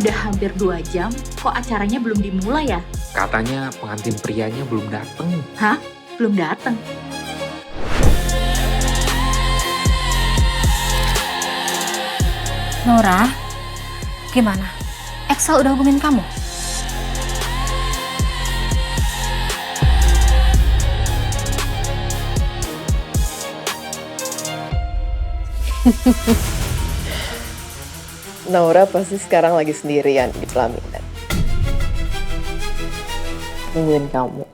Udah hampir 2 jam, kok acaranya belum dimulai ya? Katanya pengantin prianya belum datang. Hah? Belum datang? Nora, gimana? Excel udah hubungin kamu? Naura pasti sekarang lagi sendirian di pelaminan. Nungguin kamu.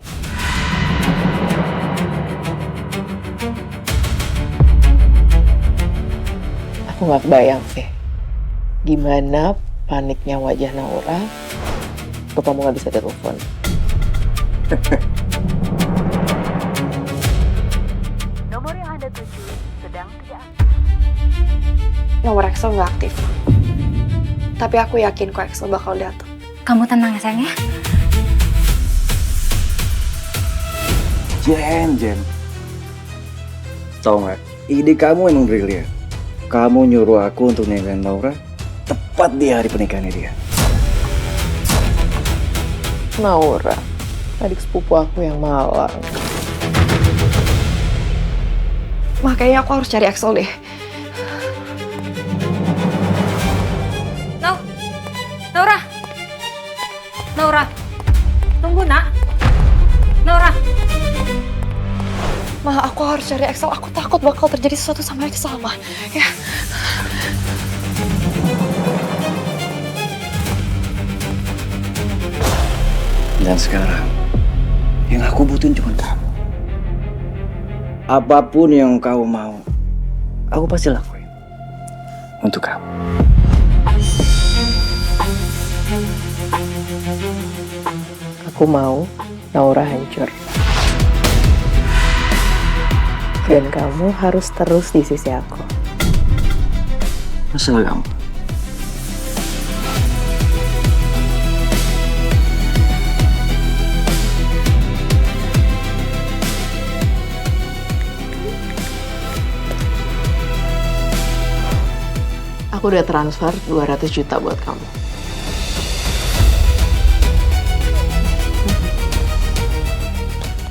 Aku gak kebayang sih gimana paniknya wajah Naura kalau kamu gak bisa telepon. Nomor yang Anda tuju sedang tidak aktif. Nomor Excel nggak aktif. Tapi aku yakin kok Excel bakal datang. Kamu tenang ya sayang ya? Jen. Tahu nggak? Ide kamu emang brilian. Kamu nyuruh aku untuk nikahin Laura tepat di hari pernikahannya dia. Naura, adik sepupu aku yang malang. Makanya aku harus cari Excel deh. Naura, tunggu nak. Naura. Ma, aku harus cari Excel. Aku takut bakal terjadi sesuatu sama Excel, Ma. Ya. Dan sekarang yang aku butuhin cuma kamu. Apapun yang kau mau, aku pasti lakuin untuk kamu. Aku mau Naura hancur. Dan kamu harus terus di sisi aku. Masalah kamu. Aku udah transfer 200 juta buat kamu.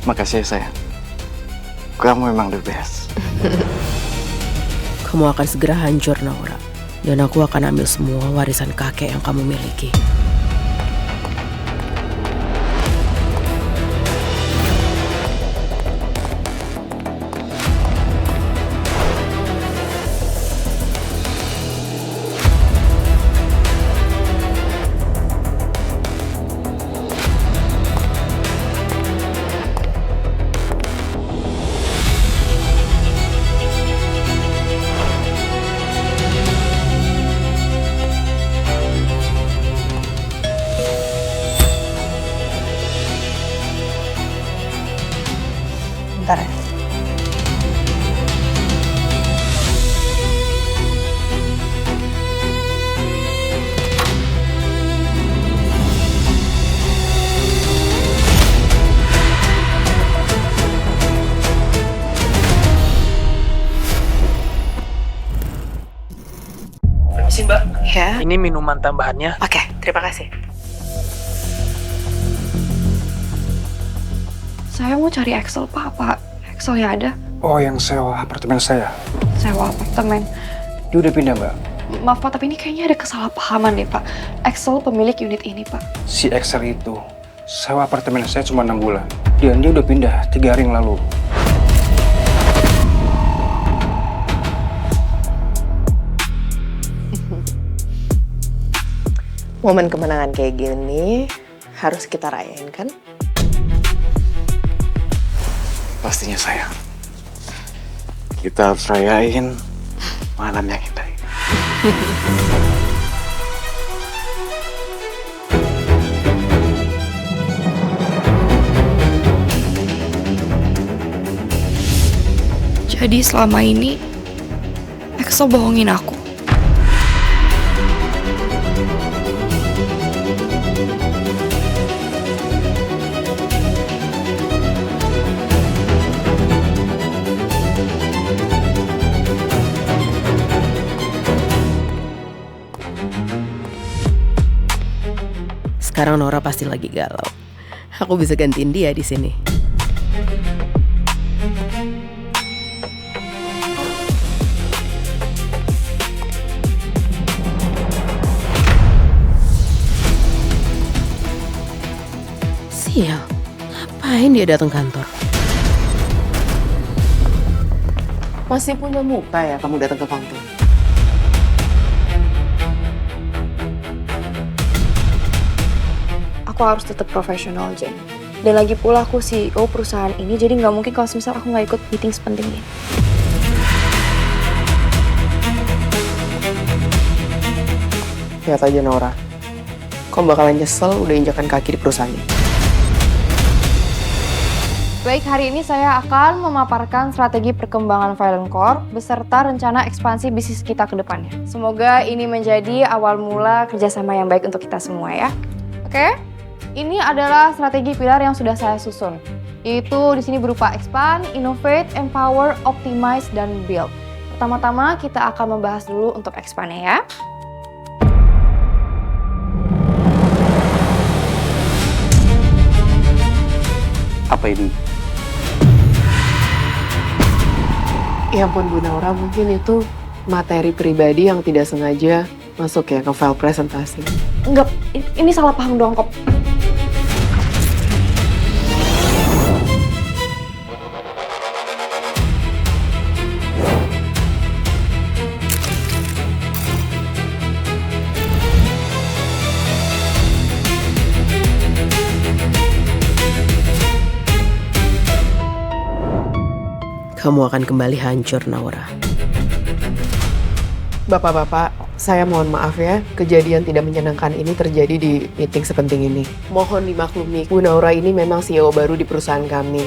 Makasih ya sayang. Kamu memang the best. Kamu akan segera hancur, Naura. Dan aku akan ambil semua warisan kakek yang kamu miliki. Bentar ya. Permisi Mbak, Ya. ini minuman tambahannya. Oke, terima kasih. Saya mau cari Excel, Pak. Excel ya ada? Oh, yang sewa apartemen saya. Sewa apartemen. Dia udah pindah, Mbak. Maaf, Pak, tapi ini kayaknya ada kesalahpahaman deh, Pak. Excel pemilik unit ini, Pak. Si Excel itu sewa apartemen saya cuma 6 bulan. Dan dia udah pindah 3 hari yang lalu. Momen kemenangan kayak gini harus kita rayain kan? Pastinya sayang. Kita harus rayain malam yang indah ini. Jadi selama ini Excel bohongin aku. Sekarang Nora pasti lagi galau. Aku bisa gantiin dia di sini. Sial, ngapain dia datang kantor? Masih punya muka ya kamu datang ke kantor? Aku harus tetap profesional, Jen. Dan lagi pula aku CEO perusahaan ini, jadi nggak mungkin kalau misal aku nggak ikut meeting sepenting ini. Lihat aja Nora, kamu bakalan nyesel udah injakan kaki di perusahaan ini. Baik, hari ini saya akan memaparkan strategi perkembangan Violent Corp beserta rencana ekspansi bisnis kita ke depannya. Semoga ini menjadi awal mula kerjasama yang baik untuk kita semua ya. Oke? Ini adalah strategi pilar yang sudah saya susun. Yaitu di sini berupa expand, innovate, empower, optimize, dan build. Pertama-tama kita akan membahas dulu untuk expand ya. Apa ini? Ya ampun Bu Naura, mungkin itu materi pribadi yang tidak sengaja masuk ya ke file presentasi. Enggak, ini salah paham doang kok. Kamu akan kembali hancur, Naura. Bapak-bapak, saya mohon maaf ya, kejadian tidak menyenangkan ini terjadi di meeting sepenting ini. Mohon dimaklumi, Bu Naura ini memang CEO baru di perusahaan kami.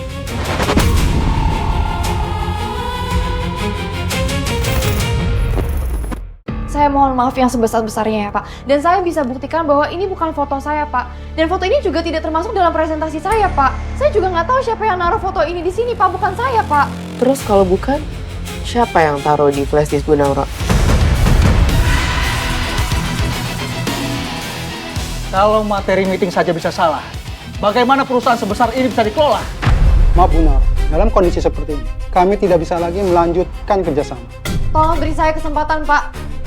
Saya mohon maaf yang sebesar-besarnya ya Pak. Dan saya bisa buktikan bahwa ini bukan foto saya Pak. Dan foto ini juga tidak termasuk dalam presentasi saya Pak. Saya juga nggak tahu siapa yang naruh foto ini di sini Pak, bukan saya Pak. Terus kalau bukan, siapa yang taruh di flash disk Bu Naura? Kalau materi meeting saja bisa salah, bagaimana perusahaan sebesar ini bisa dikelola? Maaf Bu Naura, dalam kondisi seperti ini, kami tidak bisa lagi melanjutkan kerjasama. Tolong beri saya kesempatan Pak.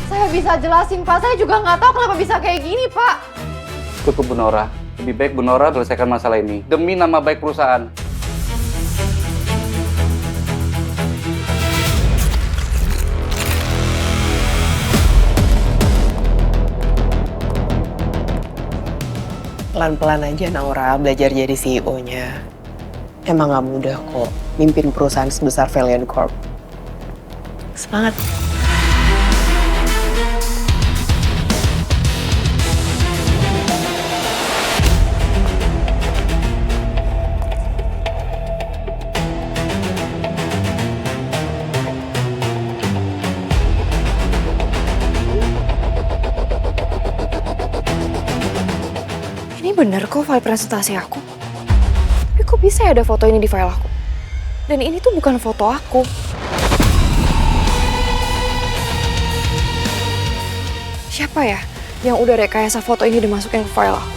Saya bisa jelasin Pak, saya juga nggak tahu kenapa bisa kayak gini Pak. Cukup Bu Nora. Lebih baik Bu Nora selesaikan masalah ini demi nama baik perusahaan. Pelan-pelan aja Naura belajar jadi CEO-nya. Emang gak mudah kok mimpin perusahaan sebesar Violent Corp. Semangat! Ini bener kok file presentasi aku. Tapi kok bisa ya ada foto ini di file aku? Dan ini tuh bukan foto aku. Siapa ya yang udah rekayasa foto ini dimasukin ke file aku?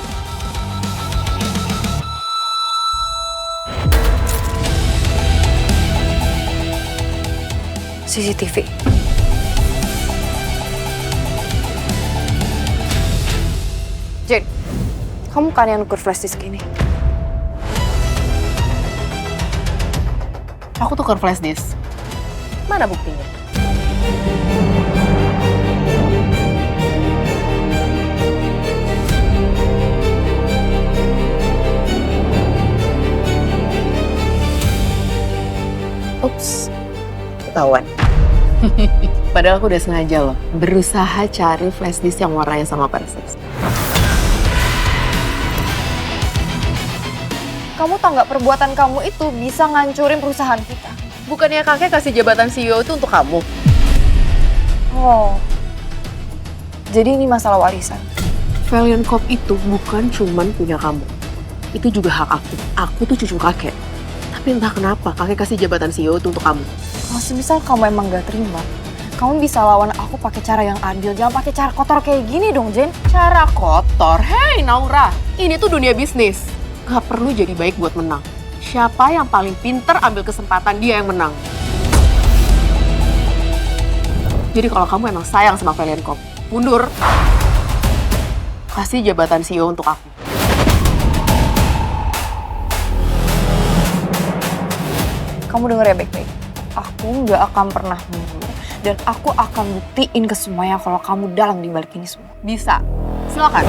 CCTV. Jen, kamu kan yang nuker flash disk ini? Aku tukar flash disk. Mana buktinya? Ups, ketahuan. Padahal aku udah sengaja loh, berusaha cari flash disk yang warnanya sama persis. Kamu tau nggak perbuatan kamu itu bisa ngancurin perusahaan kita? Bukannya kakek kasih jabatan CEO itu untuk kamu? Oh, jadi ini masalah warisan. Violent Corp itu bukan cuman punya kamu. Itu juga hak aku. Aku tuh cucu kakek. Tapi entah kenapa kakek kasih jabatan CEO itu untuk kamu. Kalau semisal kamu emang gak terima, Kamu bisa lawan aku pakai cara yang adil, jangan pakai cara kotor kayak gini dong, Jen. Cara kotor? Hei Naura, ini tuh dunia bisnis. Gak perlu jadi baik buat menang. Siapa yang paling pinter ambil kesempatan, dia yang menang. Jadi kalau kamu emang sayang sama Valiant Corp, mundur. Kasih jabatan CEO untuk aku. Kamu denger ya baik-baik. Aku nggak akan pernah mundur. Dan aku akan buktiin ke semuanya kalau kamu dalam dibalik ini semua. Bisa. Silakan.